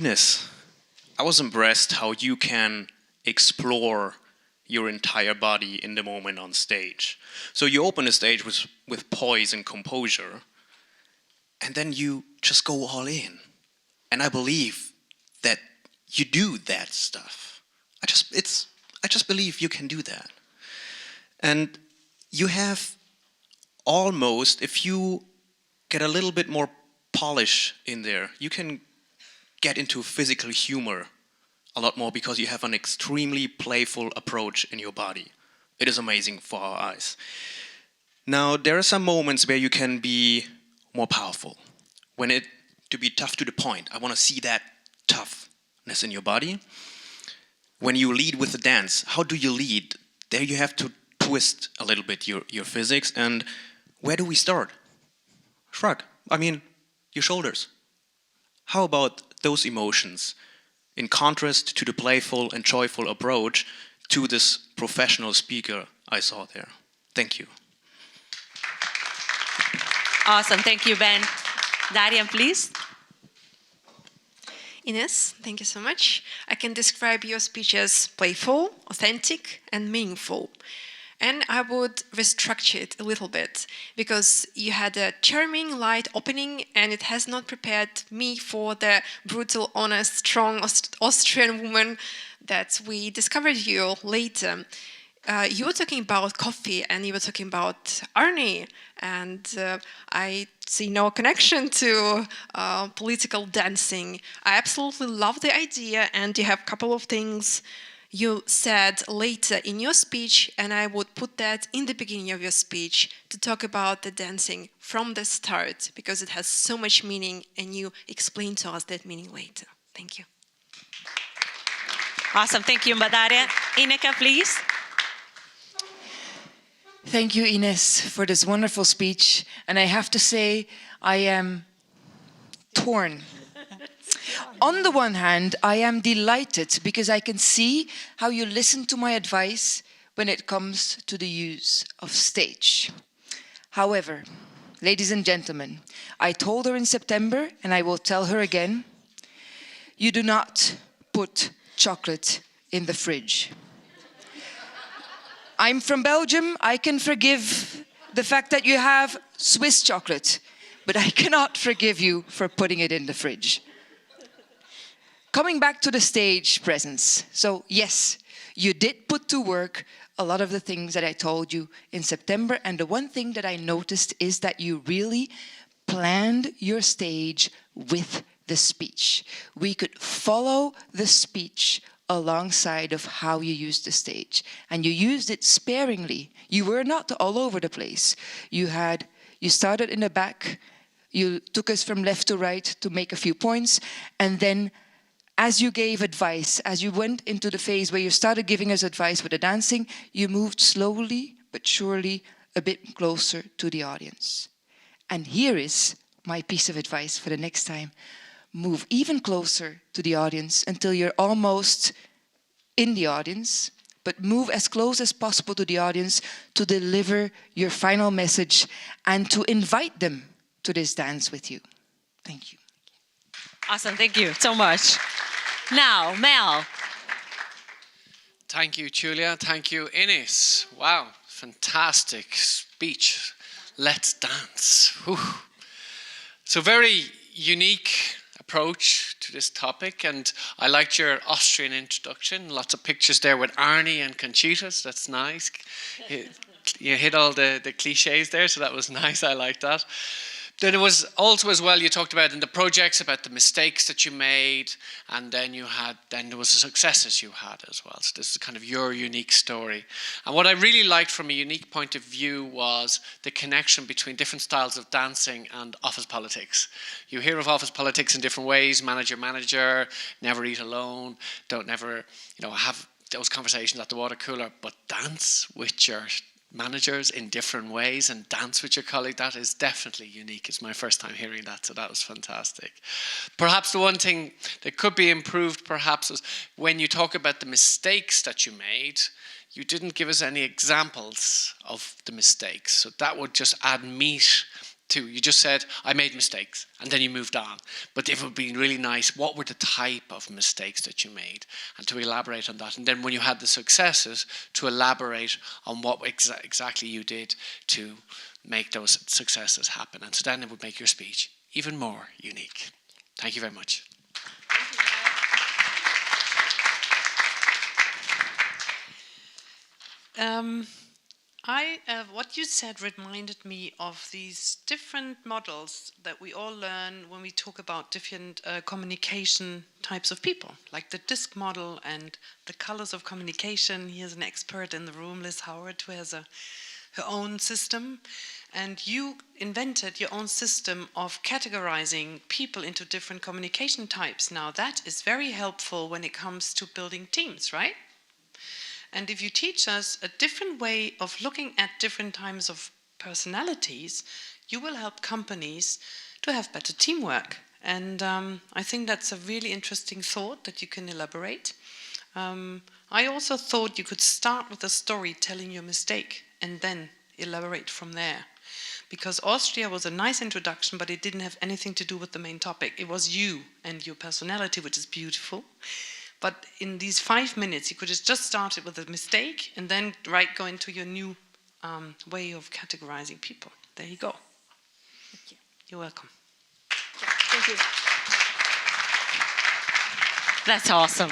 Ines, I was impressed how you can explore your entire body in the moment on stage. So you open the stage with poise and composure, and then you just go all in. And I believe that you do that stuff. I just believe you can do that. And you have almost, if you get a little bit more polish in there, you can get into physical humor a lot more because you have an extremely playful approach in your body. It is amazing for our eyes. Now, there are some moments where you can be more powerful. To be tough to the point. I want to see that toughness in your body. When you lead with the dance, how do you lead? There you have to twist a little bit your physics. And where do we start? Shrug. I mean, your shoulders. How about those emotions in contrast to the playful and joyful approach to this professional speaker I saw there? Thank you. Awesome. Thank you, Ben. Darian, please. Ines, thank you so much. I can describe your speech as playful, authentic, and meaningful. And I would restructure it a little bit because you had a charming, light opening and it has not prepared me for the brutal, honest, strong Austrian woman that we discovered you later. You were talking about coffee and you were talking about Arnie, and I see no connection to political dancing. I absolutely love the idea, and you have a couple of things you said later in your speech, and I would put that in the beginning of your speech to talk about the dancing from the start, because it has so much meaning, and you explain to us that meaning later. Thank you. Awesome. Thank you, Mbadaria. Ineka, please. Thank you, Ines, for this wonderful speech. And I have to say, I am torn. On the one hand, I am delighted because I can see how you listen to my advice when it comes to the use of stage. However, ladies and gentlemen, I told her in September, and I will tell her again, you do not put chocolate in the fridge. I'm from Belgium. I can forgive the fact that you have Swiss chocolate, but I cannot forgive you for putting it in the fridge. Coming back to the stage presence. So yes, you did put to work a lot of the things that I told you in September. And the one thing that I noticed is that you really planned your stage with the speech. We could follow the speech alongside of how you used the stage. And you used it sparingly. You were not all over the place. You started in the back, you took us from left to right to make a few points, and then as you gave advice, as you went into the phase where you started giving us advice with the dancing, you moved slowly but surely a bit closer to the audience. And here is my piece of advice for the next time. Move even closer to the audience until you're almost in the audience, but move as close as possible to the audience to deliver your final message and to invite them to this dance with you. Thank you. Awesome, thank you so much. Now, Mel. Thank you, Julia. Thank you, Ines. Wow, fantastic speech. Let's dance. Whew. So very unique approach to this topic, and I liked your Austrian introduction. Lots of pictures there with Arnie and Conchitas. That's nice. You hit all the cliches there, so that was nice. I like that. Then it was also as well, you talked about in the projects about the mistakes that you made, and then there was the successes you had as well. So this is kind of your unique story. And what I really liked from a unique point of view was the connection between different styles of dancing and office politics. You hear of office politics in different ways: manager, never eat alone, don't never, have those conversations at the water cooler, but dance with your managers in different ways and dance with your colleague. That is definitely unique. It's my first time hearing that, so that was fantastic. Perhaps the one thing that could be improved perhaps is when you talk about the mistakes that you made, you didn't give us any examples of the mistakes, so that would just add meat too. You just said, I made mistakes, and then you moved on. But if it would be really nice, what were the type of mistakes that you made? And to elaborate on that. And then when you had the successes, to elaborate on what exactly you did to make those successes happen. And so then it would make your speech even more unique. Thank you very much. What you said reminded me of these different models that we all learn when we talk about different communication types of people, like the DISC model and the colors of communication. Here's an expert in the room, Liz Howard, who has her own system. And you invented your own system of categorizing people into different communication types. Now, that is very helpful when it comes to building teams, right? And if you teach us a different way of looking at different types of personalities, you will help companies to have better teamwork. And I think that's a really interesting thought that you can elaborate. I also thought you could start with a story telling your mistake and then elaborate from there. Because Austria was a nice introduction, but it didn't have anything to do with the main topic. It was you and your personality, which is beautiful. But in these 5 minutes, you could have just started with a mistake and then go into your new way of categorizing people. There you go. Thank you. You're welcome. Thank you. That's awesome.